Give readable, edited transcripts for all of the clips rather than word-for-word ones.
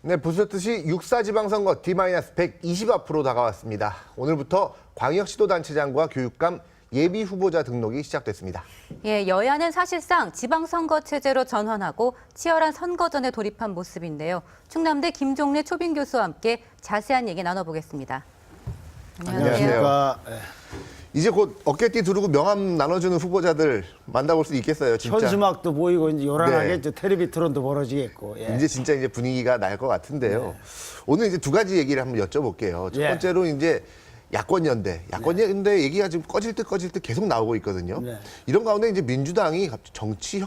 네, 보셨듯이 6.4 지방선거 D-120 앞으로 다가왔습니다. 오늘부터 광역시도단체장과 교육감 예비 후보자 등록이 시작됐습니다. 예, 여야는 사실상 지방선거 체제로 전환하고 치열한 선거전에 돌입한 모습인데요. 충남대 김종래 초빙 교수와 함께 자세한 얘기 나눠보겠습니다. 안녕하세요. 이제 곧 어깨띠 두르고 명함 나눠주는 후보자들 만나볼 수 있겠어요, 진짜. 현수막도 보이고 이제 요란하게 네. 텔레비 토론도 벌어지겠고. 예. 이제 진짜 이제 분위기가 날 것 같은데요. 네. 오늘 이제 두 가지 얘기를 한번 여쭤볼게요. 첫 예. 번째로 이제 야권연대 얘기가 지금 꺼질 듯 계속 나오고 있거든요. 네. 이런 가운데 이제 민주당이 갑자기 정치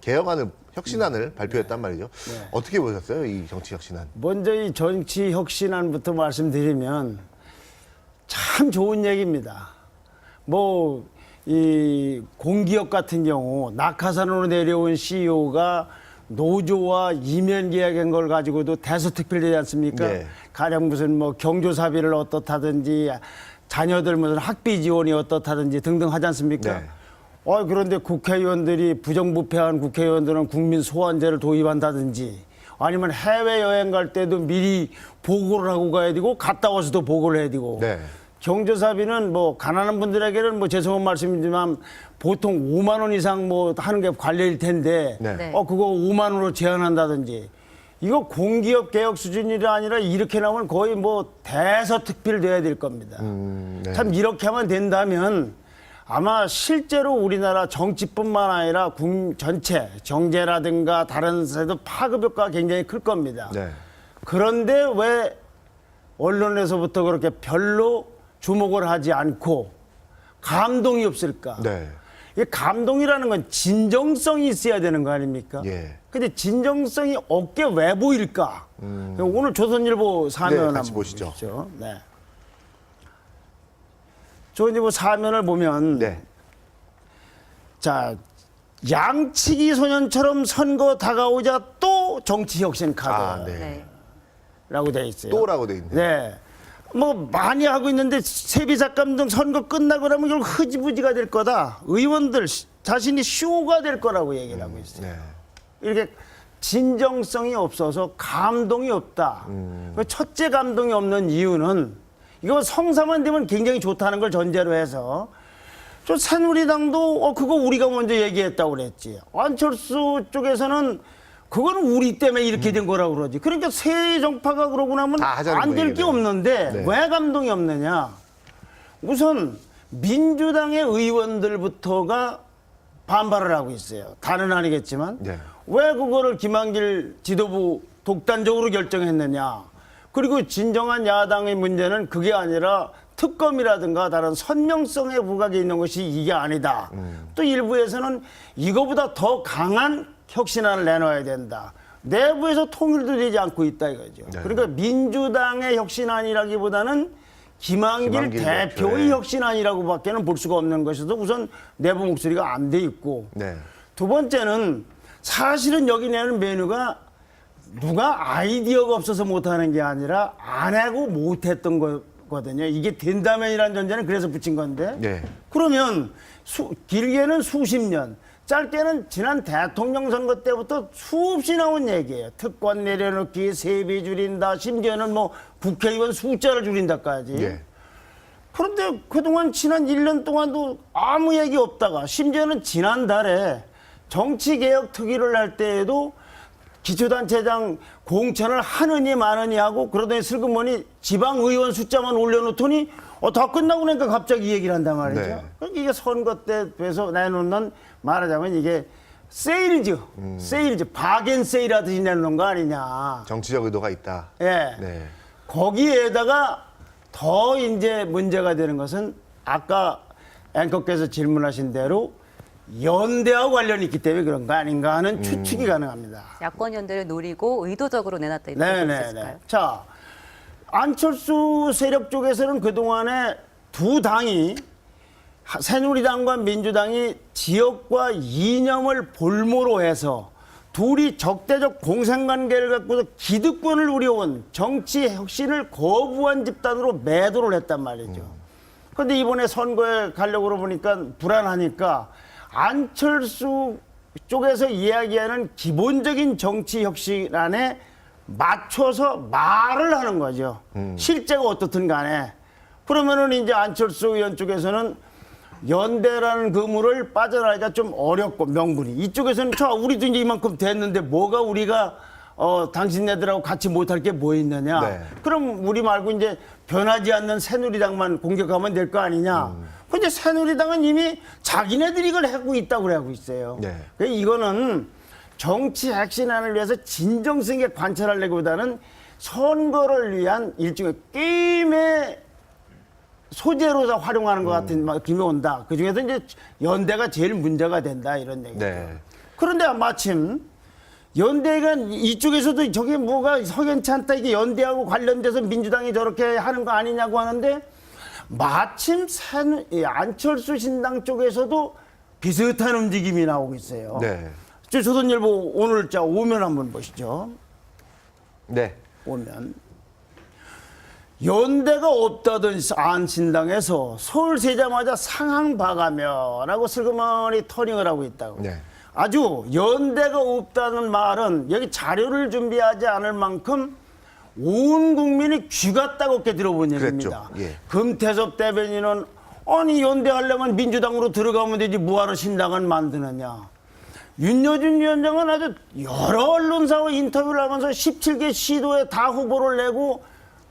개혁안을 혁신안을 발표했단 말이죠. 네. 어떻게 보셨어요, 이 정치 혁신안? 먼저 이 정치 혁신안부터 말씀드리면 참 좋은 얘기입니다. 뭐 이 공기업 같은 경우 낙하산으로 내려온 CEO가 노조와 이면 계약한 걸 가지고도 대서특필되지 않습니까? 네. 가령 무슨 뭐 경조사비를 어떻다든지 자녀들 무슨 학비 지원이 어떻다든지 등등 하지 않습니까? 네. 그런데 국회의원들이 부정부패한 국회의원들은 국민 소환제를 도입한다든지 아니면 해외여행 갈 때도 미리 보고를 하고 가야 되고 갔다 와서도 보고를 해야 되고 네. 경조사비는 뭐 가난한 분들에게는 뭐 죄송한 말씀이지만 보통 5만 원 이상 뭐 하는 게 관례일 텐데 네. 네. 그거 5만 원으로 제한한다든지 이거 공기업 개혁 수준이 아니라 이렇게 나오면 거의 뭐 대서특필 돼야 될 겁니다. 네. 참 이렇게만 된다면 아마 실제로 우리나라 정치뿐만 아니라 전체 경제라든가 다른 데도 파급 효과가 굉장히 클 겁니다. 네. 그런데 왜 언론에서부터 그렇게 별로 주목을 하지 않고 감동이 없을까? 네. 이 감동이라는 건 진정성이 있어야 되는 거 아닙니까? 예. 근데 진정성이 없게 왜 보일까? 오늘 조선일보 사면 네, 한번 같이 보시죠. 네. 조선일보 사면을 보면 네. 자 양치기 소년처럼 선거 다가오자 또 정치 혁신 카드라고 네. 네. 돼 있어요. 또라고 돼 있네요. 네. 뭐 많이 하고 있는데 세비삭감 등 선거 끝나고 나면 이걸 흐지부지가 될 거다. 의원들 자신이 쇼가 될 거라고 얘기를 하고 있어요. 네. 이렇게 진정성이 없어서 감동이 없다. 그 첫째 감동이 없는 이유는 이거 성사만 되면 굉장히 좋다는 걸 전제로 해서 저 새누리당도 그거 우리가 먼저 얘기했다고 그랬지. 안철수 쪽에서는 그거는 우리 때문에 이렇게 된 거라고 그러지. 그러니까 새 정파가 그러고 나면 안 될 게 없는데 네. 왜 감동이 없느냐. 우선 민주당의 의원들부터가 반발을 하고 있어요. 다는 아니겠지만. 네. 왜 그거를 김한길 지도부 독단적으로 결정했느냐. 그리고 진정한 야당의 문제는 그게 아니라 특검이라든가 다른 선명성에 부각이 있는 것이 이게 아니다. 또 일부에서는 이거보다 더 강한 혁신안을 내놔야 된다. 내부에서 통일도 되지 않고 있다 이거죠. 네. 그러니까 민주당의 혁신안이라기보다는 김한길 대표의 대표의. 혁신안이라고밖에는 볼 수가 없는 것이어서 우선 내부 목소리가 안 돼 있고 네. 두 번째는 사실은 여기 내는 메뉴가 누가 아이디어가 없어서 못하는 게 아니라 안 하고 못했던 거거든요. 이게 된다면이라는 전제는 그래서 붙인 건데 네. 그러면 길게는 수십 년 짧게는 지난 대통령 선거 때부터 수없이 나온 얘기예요. 특권 내려놓기, 세비 줄인다, 심지어는 뭐 국회의원 숫자를 줄인다까지. 예. 그런데 그동안 지난 1년 동안도 아무 얘기 없다가 심지어는 지난달에 정치개혁 특위를 할 때에도 기초단체장 공천을 하느니 마느니 하고 그러더니 슬그머니 지방의원 숫자만 올려놓더니 다 끝나고 나니까 갑자기 이 얘기를 한단 말이죠. 네. 그러니까 이게 선거 때 돼서 내놓는 말하자면 이게 세일즈, 바겐 세일 하듯이 내놓는 거 아니냐. 정치적 의도가 있다. 예. 네. 거기에다가 더 이제 문제가 되는 것은 아까 앵커께서 질문하신 대로 연대하고 관련이 있기 때문에 그런 거 아닌가 하는 추측이 가능합니다. 야권 연대를 노리고 의도적으로 내놨다 이렇게 볼수 있을까요? 네네네. 자, 안철수 세력 쪽에서는 그동안에 두 당이 새누리당과 민주당이 지역과 이념을 볼모로 해서 둘이 적대적 공생관계를 갖고서 기득권을 누려온 정치 혁신을 거부한 집단으로 매도를 했단 말이죠. 그런데 이번에 선거에 가려고 보니까 불안하니까 안철수 쪽에서 이야기하는 기본적인 정치 혁신안에 맞춰서 말을 하는 거죠. 실제가 어떻든 간에. 그러면은 이제 안철수 의원 쪽에서는 연대라는 그물을 빠져나가기가 좀 어렵고 명분이. 이쪽에서는 우리도 이제 이만큼 됐는데 뭐가 우리가 당신네들하고 같이 못할 게 뭐 있느냐. 네. 그럼 우리 말고 이제 변하지 않는 새누리당만 공격하면 될 거 아니냐. 근데 새누리당은 이미 자기네들이 이걸 하고 있다고 하고 있어요. 네. 그러니까 이거는 정치 핵심안을 위해서 진정성 있게 관찰하려기보다는 선거를 위한 일종의 게임의 소재로서 활용하는 것 같은 느낌이 온다. 그중에서 이제 연대가 제일 문제가 된다 이런 얘기죠. 네. 그런데 마침 연대가 이쪽에서도 저게 뭐가 석연치 않다 이게 연대하고 관련돼서 민주당이 저렇게 하는 거 아니냐고 하는데 마침 안철수 신당 쪽에서도 비슷한 움직임이 나오고 있어요. 네. 조선일보 오늘 오면 한번 보시죠. 네. 오면 연대가 없다던 안신당에서 서울 세자마자 상황 봐가며라고 슬그머니 터닝을 하고 있다고. 네. 아주 연대가 없다는 말은 여기 자료를 준비하지 않을 만큼 온 국민이 귀가 따갑게 들어본 얘기입니다. 예. 금태섭 대변인은 아니 연대하려면 민주당으로 들어가면 되지 뭐하러 신당을 만드느냐. 윤여준 위원장은 아주 여러 언론사와 인터뷰를 하면서 17개 시도에 다 후보를 내고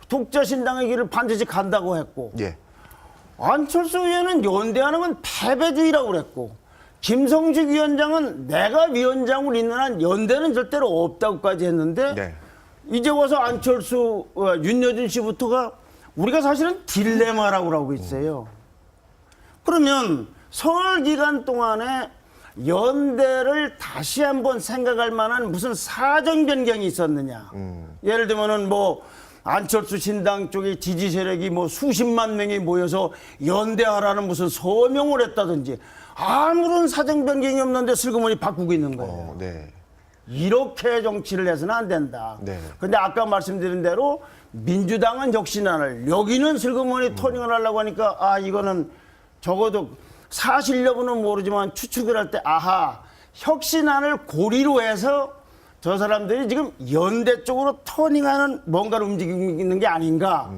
독자 신당의 길을 반드시 간다고 했고 예. 안철수 의원은 연대하는 건 패배주의라고 그랬고 김성식 위원장은 내가 위원장으로 있는 한 연대는 절대로 없다고까지 했는데 네. 이제 와서 안철수, 윤여준 씨부터가 우리가 사실은 딜레마라고 하고 있어요. 그러면 설 기간 동안에 연대를 다시 한번 생각할 만한 무슨 사정 변경이 있었느냐. 예를 들면은 뭐 안철수 신당 쪽의 지지 세력이 뭐 수십만 명이 모여서 연대하라는 무슨 서명을 했다든지 아무런 사정 변경이 없는데 슬그머니 바꾸고 있는 거예요. 네. 이렇게 정치를 해서는 안 된다. 네. 근데 아까 말씀드린 대로 민주당은 혁신안을 여기는 슬그머니 토닝을 하려고 하니까 아 이거는 적어도 사실 여부는 모르지만 추측을 할 때 아하 혁신안을 고리로 해서 저 사람들이 지금 연대 쪽으로 터닝하는 뭔가를 움직이는 게 아닌가.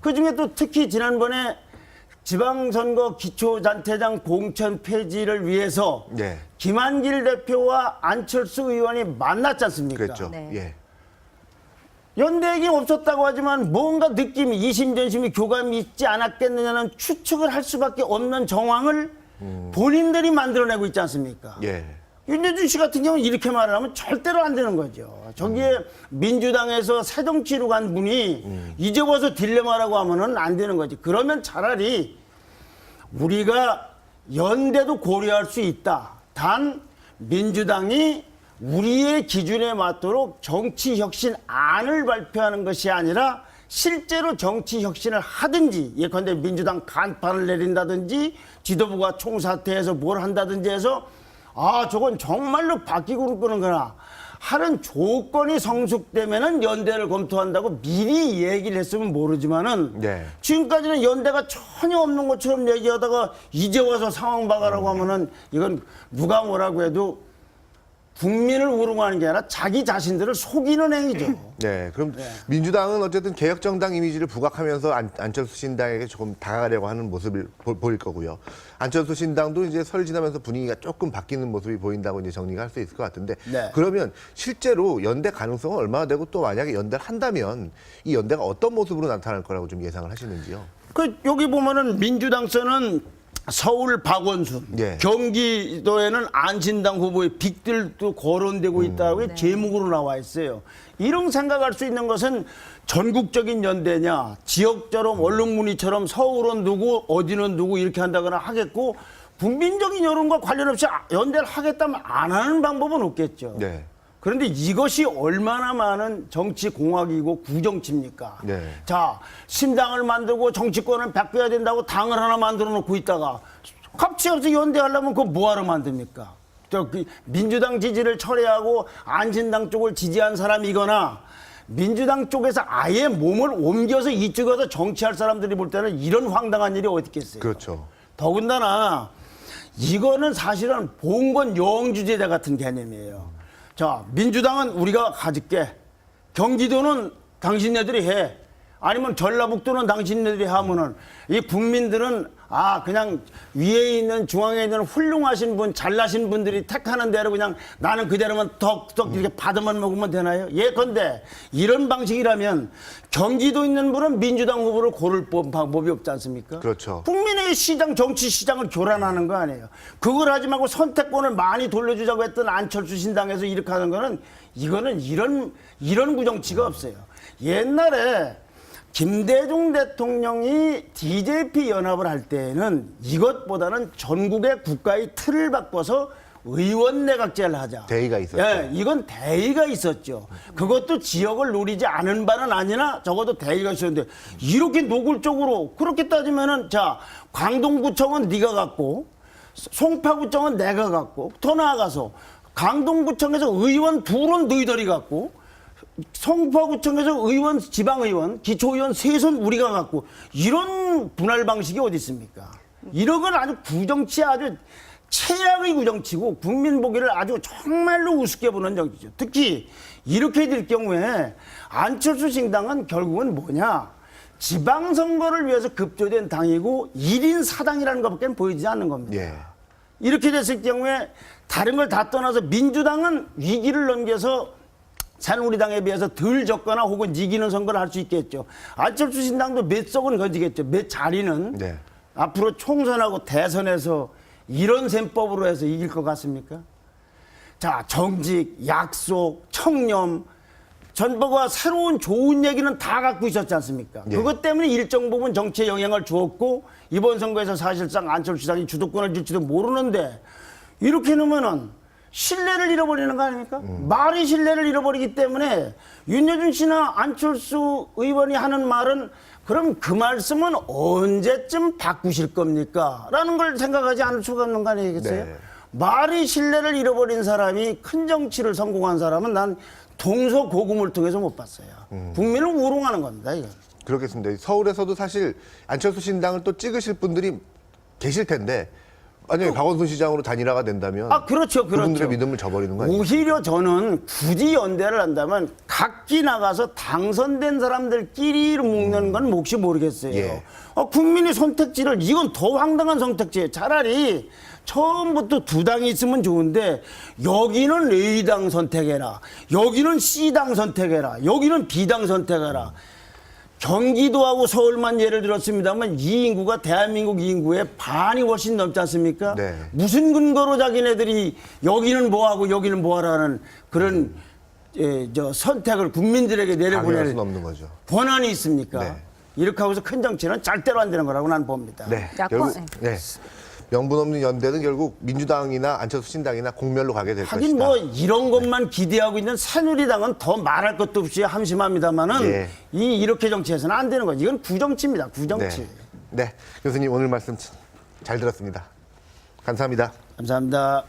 그중에 또 특히 지난번에 지방선거 기초단체장 공천 폐지를 위해서 네. 김한길 대표와 안철수 의원이 만났지 않습니까? 그랬죠. 네. 예. 연대 얘기 없었다고 하지만 뭔가 느낌이 이심전심이 교감이 있지 않았겠느냐는 추측을 할 수밖에 없는 정황을 본인들이 만들어내고 있지 않습니까? 예. 윤여준 씨 같은 경우는 이렇게 말을 하면 절대로 안 되는 거죠. 저기에 민주당에서 새정치로 간 분이 이제 와서 딜레마라고 하면은 안 되는 거지. 그러면 차라리 우리가 연대도 고려할 수 있다. 단 민주당이 우리의 기준에 맞도록 정치혁신안을 발표하는 것이 아니라 실제로 정치혁신을 하든지 예컨대 민주당 간판을 내린다든지 지도부가 총사퇴해서 뭘 한다든지 해서 아 저건 정말로 바뀌고 그러는구나 하는 조건이 성숙되면은 연대를 검토한다고 미리 얘기를 했으면 모르지만은 네. 지금까지는 연대가 전혀 없는 것처럼 얘기하다가 이제 와서 상황 봐가라고 하면은 이건 누가 뭐라고 해도 국민을 우롱하는 게 아니라 자기 자신들을 속이는 행위죠. 네. 그럼 민주당은 어쨌든 개혁정당 이미지를 부각하면서 안철수 신당에게 조금 다가가려고 하는 모습을 보일 거고요. 안철수 신당도 이제 설 지나면서 분위기가 조금 바뀌는 모습이 보인다고 이제 정리가 할 수 있을 것 같은데 네. 그러면 실제로 연대 가능성은 얼마나 되고 또 만약에 연대를 한다면 이 연대가 어떤 모습으로 나타날 거라고 좀 예상을 하시는지요? 여기 보면은 민주당서는 서울 박원순, 예. 경기도에는 안신당 후보의 빅들도 거론되고 있다고 제목으로 나와 있어요. 이런 생각할 수 있는 것은 전국적인 연대냐, 지역처럼 언론문의처럼 서울은 누구, 어디는 누구 이렇게 한다거나 하겠고 국민적인 여론과 관련 없이 연대를 하겠다면 안 하는 방법은 없겠죠. 네. 그런데 이것이 얼마나 많은 정치 공학이고 구정치입니까? 네. 자, 신당을 만들고 정치권을 바꿔야 된다고 당을 하나 만들어 놓고 있다가 갑자기 없이 연대하려면 그거 뭐하러 만듭니까? 민주당 지지를 철회하고 안신당 쪽을 지지한 사람이거나 민주당 쪽에서 아예 몸을 옮겨서 이쪽에 서 정치할 사람들이 볼 때는 이런 황당한 일이 어디 있겠어요? 그렇죠. 더군다나 이거는 사실은 봉건 여왕주제자 같은 개념이에요. 자, 민주당은 우리가 가질게. 경기도는 당신네들이 해. 아니면 전라북도는 당신네들이 하면은 이 국민들은 그냥 위에 있는 중앙에 있는 훌륭하신 분, 잘나신 분들이 택하는 대로 그냥 나는 그대로만 덕덕 이렇게 받아만 먹으면 되나요? 예컨대 이런 방식이라면 경기도 있는 분은 민주당 후보를 고를 방법이 없지 않습니까? 그렇죠. 국민의 시장, 정치 시장을 교란하는 거 아니에요. 그걸 하지 말고 선택권을 많이 돌려주자고 했던 안철수 신당에서 이렇게 하는 거는 이거는 이런 구정치가 없어요. 옛날에 김대중 대통령이 DJP 연합을 할 때에는 이것보다는 전국의 국가의 틀을 바꿔서 의원 내각제를 하자. 대의가 있었죠. 예, 이건 대의가 있었죠. 그것도 지역을 노리지 않은 바는 아니나 적어도 대의가 있었는데 이렇게 노골적으로 그렇게 따지면은 자 광동구청은 네가 갖고 송파구청은 내가 갖고 더 나아가서 강동구청에서 의원 둘은 너희들이 갖고 송파구청에서 의원, 지방의원, 기초의원 셋은 우리가 갖고 이런 분할 방식이 어디 있습니까? 이런 건 아주 구정치 아주 최악의 구정치고 국민 보기를 아주 정말로 우습게 보는 정치죠. 특히 이렇게 될 경우에 안철수 신당은 결국은 뭐냐? 지방선거를 위해서 급조된 당이고 1인 사당이라는 것밖에 보이지 않는 겁니다. 예. 이렇게 됐을 경우에 다른 걸 다 떠나서 민주당은 위기를 넘겨서 새누리당에 비해서 덜 적거나 혹은 이기는 선거를 할 수 있겠죠. 안철수 신당도 몇 석은 거지겠죠. 몇 자리는 네. 앞으로 총선하고 대선에서 이런 셈법으로 해서 이길 것 같습니까? 자, 정직, 약속, 청렴, 전부가 새로운 좋은 얘기는 다 갖고 있었지 않습니까? 예. 그것 때문에 일정 부분 정치에 영향을 주었고 이번 선거에서 사실상 안철수 시장이 주도권을 줄지도 모르는데 이렇게 놓으면은 신뢰를 잃어버리는 거 아닙니까? 말이 신뢰를 잃어버리기 때문에 윤여준 씨나 안철수 의원이 하는 말은 그럼 그 말씀은 언제쯤 바꾸실 겁니까? 라는 걸 생각하지 않을 수가 없는 거 아니겠어요? 네. 말이 신뢰를 잃어버린 사람이 큰 정치를 성공한 사람은 난 동서고금을 통해서 못 봤어요. 국민을 우롱하는 겁니다, 이거. 그렇겠습니다. 서울에서도 사실 안철수 신당을 또 찍으실 분들이 계실 텐데 만약에 박원순 시장으로 단일화가 된다면 그렇죠, 그렇죠. 그분들의 믿음을 저버리는 거 아니에요? 오히려 저는 굳이 연대를 한다면 각기 나가서 당선된 사람들끼리 묶는 건 몫이 모르겠어요. 예. 국민의 선택지를 이건 더 황당한 선택지예요. 차라리 처음부터 두 당이 있으면 좋은데 여기는 A당 선택해라. 여기는 C당 선택해라. 여기는 B당 선택해라. 경기도하고 서울만 예를 들었습니다만 이 인구가 대한민국 인구의 반이 훨씬 넘지 않습니까? 네. 무슨 근거로 자기네들이 여기는 뭐하고 여기는 뭐하라는 그런 선택을 국민들에게 강요할 내려보낼 수는 없는 거죠. 권한이 있습니까? 네. 이렇게 하고서 큰 정치는 절대로 안 되는 거라고 나는 봅니다. 네. 야권, 결국 네. 명분 없는 연대는 결국 민주당이나 안철수 신당이나 공멸로 가게 될 하긴 것이다. 뭐 이런 것만 기대하고 있는 새누리당은 더 말할 것도 없이 함심합니다만은 예. 이렇게 정치해서는 안 되는 거죠. 이건 구정치입니다. 구정치. 네. 교수님 오늘 말씀 잘 들었습니다. 감사합니다. 감사합니다.